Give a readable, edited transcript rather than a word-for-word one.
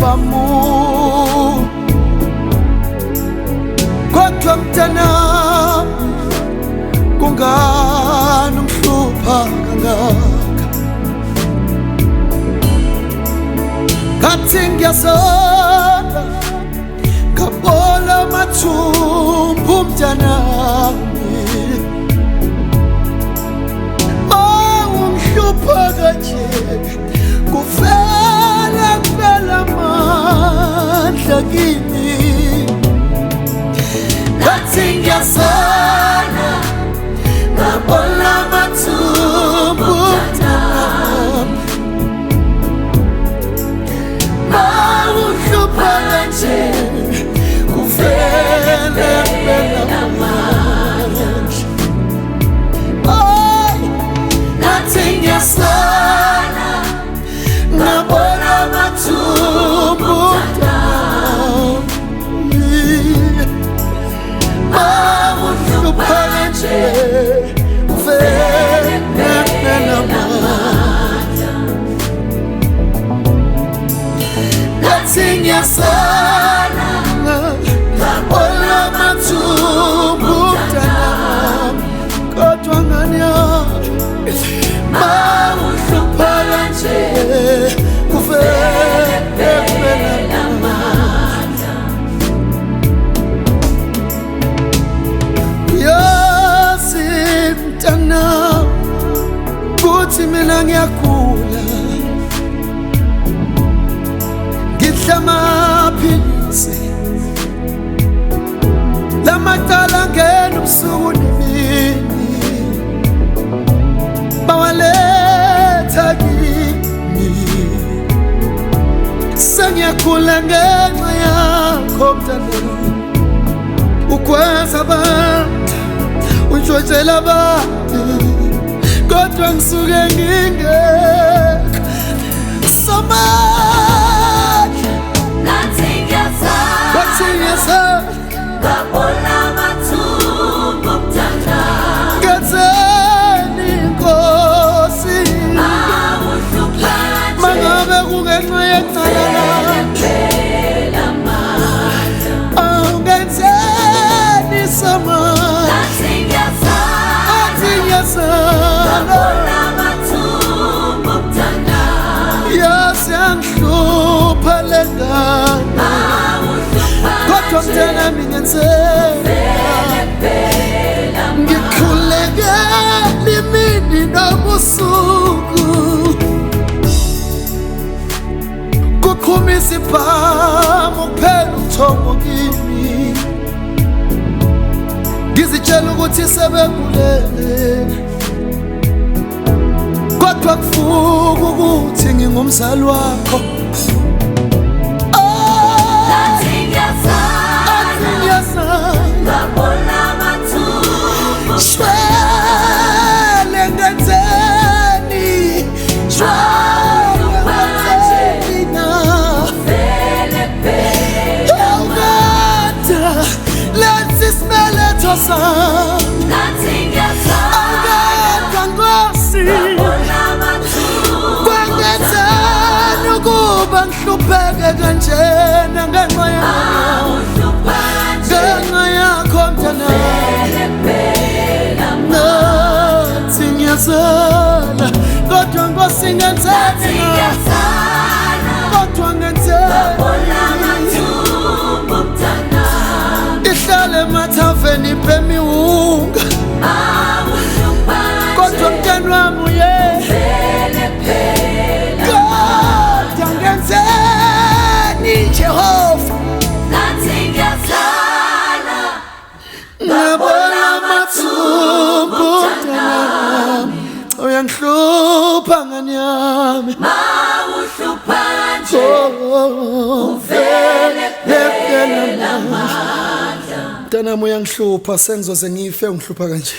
isibamu kodwa mntanami kungani umhlupha kangaka ngathi ngiyazona ngabola amathumbu mntanami mawumhlupha kanje kuvela kuphela amandla kimi ngathi ngiyazona ngabola amathumbu mntanami mawumhlupha kanje kuvela kuphela amandla ngathi ngiyazona ngabona amathumbu mntanami mawumhlupha kanje kuvela kuphela amandla ngathi ngiyazona ngabona amathumbu mntanami kodwa ngani mawumhlupha kanje kuvela kuphela amandla uyazi mntanami kuthi mina ngiyagula ngidla amaphilisi lamacala ngena ubusuku nemini bawaletha kimi sengiyagula ngenxa yakho mntanami ukwenza abantu untshontshelwa abantu kodwa ngisuke ngingekho samandla ngathi ngiyazona ngabola amathumbu mntanami ngenzeni Nkosi mangabe kungenxa yecala awungenzeni samandla ngathi ngiyazona yasangihlupha lengane kodwa mntanami ngenzeni ngikhulekela imini nobusuku kuqhuma isibhamu kuphela uthombo kimi ngizitshela ukuthi sebengulele kodwa kufuka ukuthi ngingumzali wakho ngathi ngiyazona shwele ngenzeni na awugada lenza isibeletho sami awugada Nkosi kwangenzeni ukuba ngihlupheke kanjena ngenxa yakho mntanami ngathi ngiyazona kodwa Nkosi ngenzeni kodwa ngenzeni ihlale emathaveni ipemiwunga kodwa mntwana wami uye kodwa ngenzeni Jehova ngabona amathumbu mntanami uyangihlupha ngani yami mawuhlupha nje uvele kuphela amandla mntanami uyangihlupha sengizoze ngife ungihlupha kanje